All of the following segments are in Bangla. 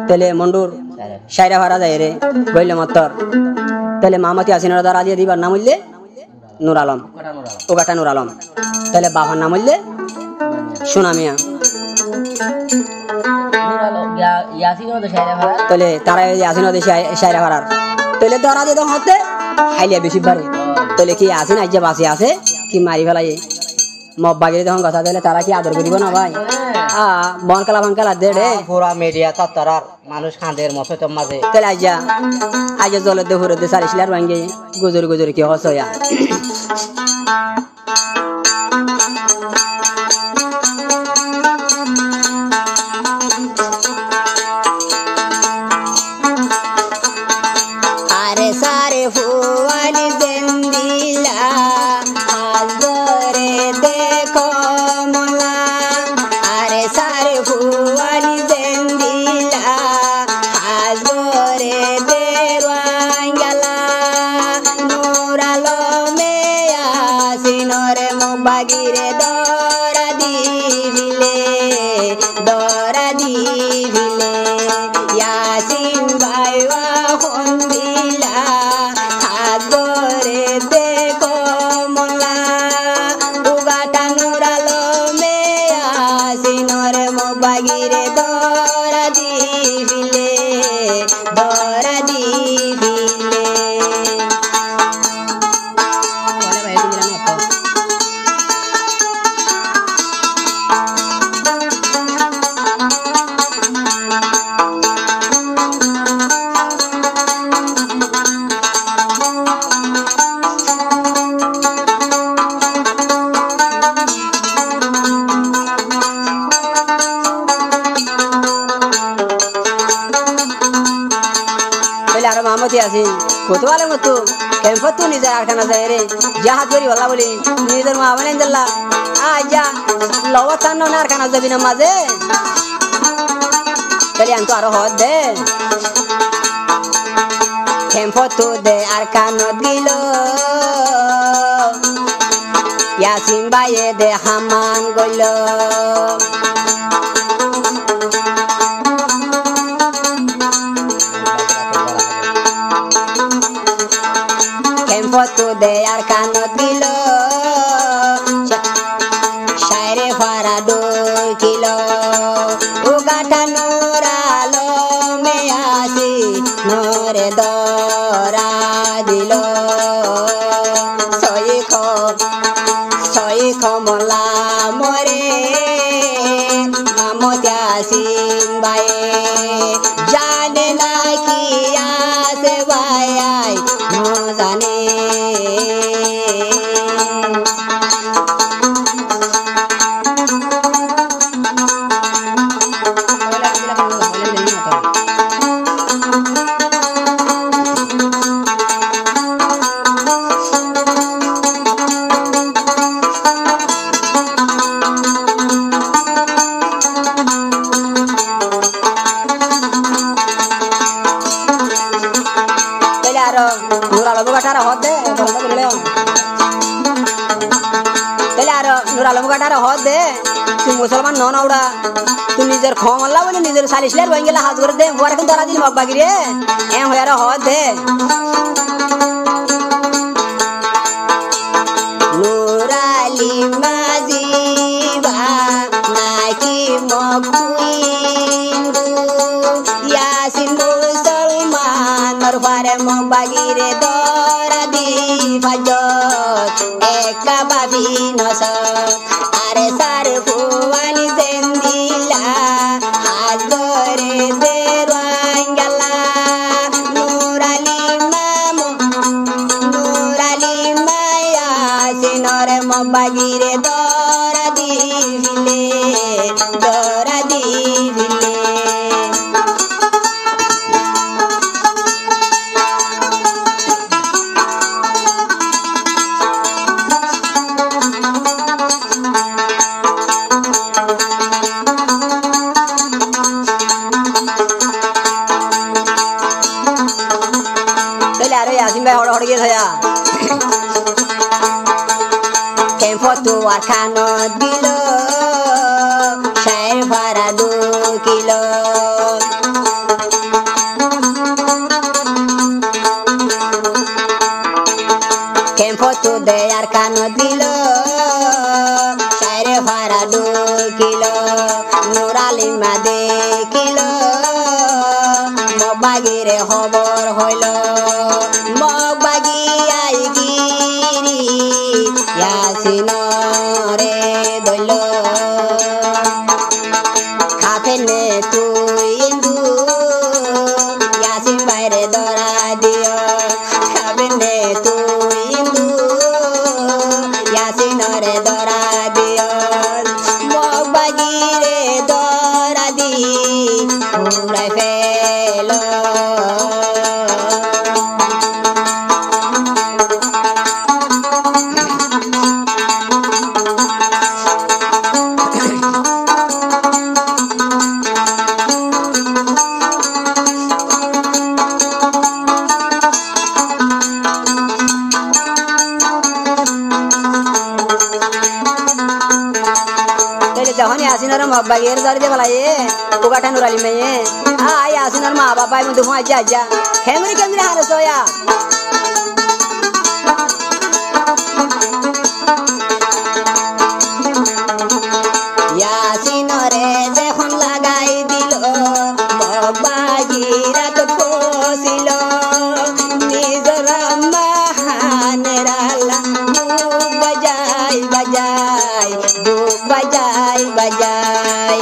তাহলে মন্ডুর সাইরা ভাড়া যায় রে বললে মত্তর তাহলে মামতি আসিনার দ্বারা দিয়ে দিবার নাম হইলে নূর আলম ওগাটা নূর আলম তাহলে বাবার নাম হইলে সোনা মিয়া তাহলে তারা আসিন সাইরা ভাড়ার তাহলে দ্বারা দিয়ে তখন হতে হাইলিয়া বেশি বাড়ে তাহলে কি আসিন আজ যে বাসি আছে কি মারি ফেলাই মব্বাগিরি যখন কথা দিলে তারা কি আদর করিব না ভাই বনকালা বনকালা দেড়ে পুরা মিডিয়া তার মানুষ খাঁদের মতো তো মাঝে তাহলে আজ জলের দে হুরে দে সারিছিলার ভাঙ্গে গুজরি গুজরি কি হস হইয়া আরে সারে ফুয়ানি দেন্দিলা আজরে দেখো মোলা আরে সারে ফুয়ানি দেন্দিলা আজরে দেওয়াঙ্গালা নূরালো মে আসিনরে মুবাগিরে দরা দিবিলে ইয়াসিন ভাইয়া হন্দিলা আগরে দেখো মোলা উগাটা নুরালো মে আসিনরে মুবাগিরে দরা দিবিলে আরো মামতি আছি কত আলে মতো কেমন তু নিজের আরখানা যায় রে জাহাজ করি বলা বলি নিজের মা বলেন দিল্লা যা লবতান না আরখানা যাবি না মাঝে তাহলে আমি তো আরো হদ দে কেমন দে আরখানা দিল ইয়াসিন বাইয়ে দে হামান গইল ফটো দে আর কানত দিল সাইরে ফারা ডুকিল উগাটা নুরালো মে আসি নরে দরা দিল সই খমলা মরে মামতি আসিন বায়ে জানে না কি আছে ভাই জানে মুসলমান নন ওরা তুই নিজের খমল্লা বলে নিজের সালিশলের হয়ে গেলে হাত করে দে বুয়ার এখন তারা দিল মব্বাগি রে হয়ে আর হদ দে নুরালি মাজিবা নাকি মকুইন্দু ইয়াসিন মুসলমানর ফারে মব্বাগি রে দরা দি বাজত একা বাবি নস আরে সার ফুয়ানি জেন্দিলা হাজরে দেওয়াঙ্গালা নুরালি মায়া সিনরে মব্বাগিরে দরা দিবিলে ফটো আর খানো দিল সাইর ভাড়া 2 কিলো বাগিরে খবর হইল মগ বাগি আই গিরি ইয়াসিনরে দইল খাফেনে তুই ইন্দু ইয়াসিন বাইরে ধরা দিও খাফেনে তুই ইন্দু ইয়াসিনরে ধরা দিও মগ বাগিরে ধরা দি উড়াই ফেল যখন ইয়াসিনের মব্বাগের ধরে দিয়ে বলায়ে উগাটা নুরালি মেয়ে ইয়াসিনের মা বাবা মধ্যে হুঁ আজ্জা আজ্জা খেমরি খেমরি হারে সোয়া ইয়াসিনরে যখন লাগাই দিল মব্বাগিরা তো পছিল নিজর মাহানের আল্লাহ বুক বাজাই বাজাই বুক বাজাই বাজাই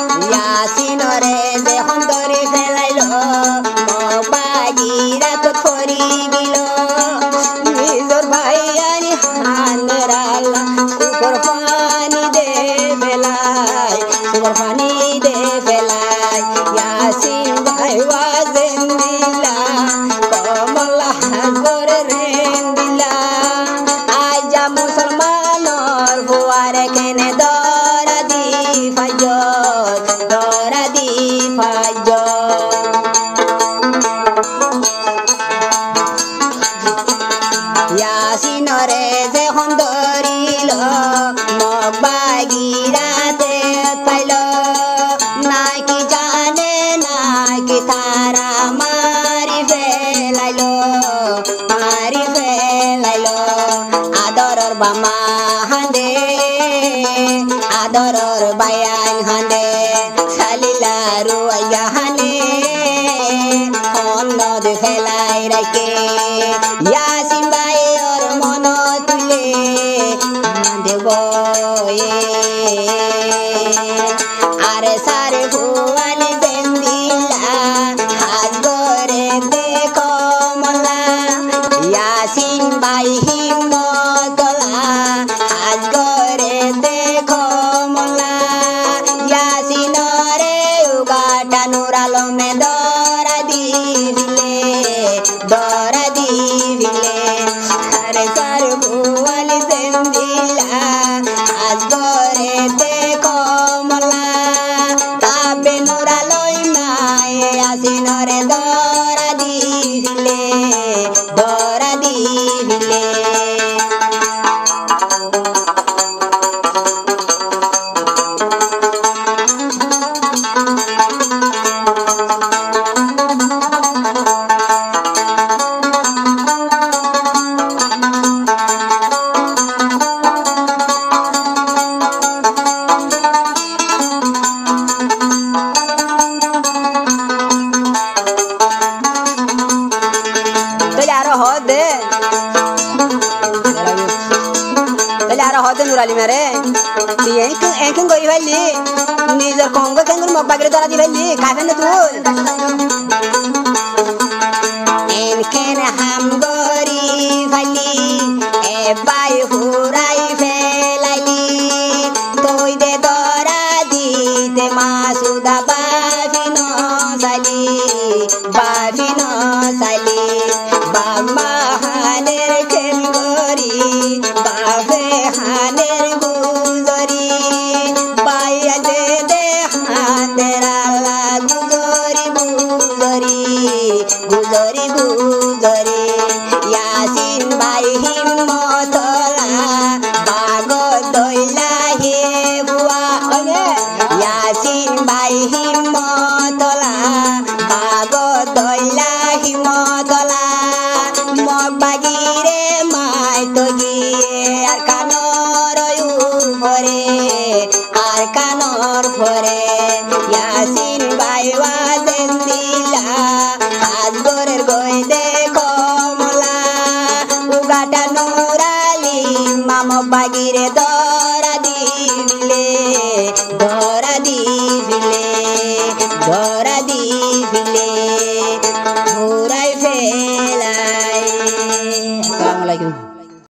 ইয়াসিনরে যখন ধরে ফেলাইল মব্বাগিরা তো ধরি দিল নিজর ভাই আনি হানের আল্লাহ সুপর পানি দে ফেলাই সুপর পানি দে ফেলাই ইয়াসিন ভাই ওয়াজেন দিলা কমলা হাজরে রেন দিলা আইজা মুসলমানর বুয়ারে কেনে দরা দি ফাজত দরা দি ফাজত ইয়াসিনরে যখন ধরিল মব্বাগিরাতে পাইল নাকি জানে নাকি তারা মারি ফেলাইল আদরর বামা হান্দে আদরর বায়ান হান্দে সালিলা রুয়াইয়া হানে অন্নদ ফেলাই রাখে ইয়াসিন ভাই ওর মন তুলে দেব আরে সারে ভুয়ালি জেন্দিলা হাত গরে দেখো মলা ইয়াসিন ভাই হিম্মতলা হাত গরে দেখো মলা ইয়াসিনরে উগাটা নুর আলমে দরা দিলে আরে সার ভুয়ালি জেন্দিলা হাত গরে দেখো মলা তাবে নুর আলই মায়ে ইয়াসিনরে দরা দিলে নুরালি মেরে এখান করি ফেললি নিজের কঙ্গ কেন মব্বাগিরে ধরা দি ফেললি খাবেন না তুই এনকেন হাম গরি ফেললি এ বাই হুরাই ফেলাইলি তুই দে ধরা দিতে মাসুদা বাবিনো সালি বাবা হানের খেল গরি বাবে হানের গুজরি বাইয়া দে হানের আলা গুজরি আর কানর উপরে আর কানর পরে ইয়াসিন ভাই ওয়াজেন দিলা আজগরের গই দেখো মোলা উগাটা নুরালি মাম বাগিরে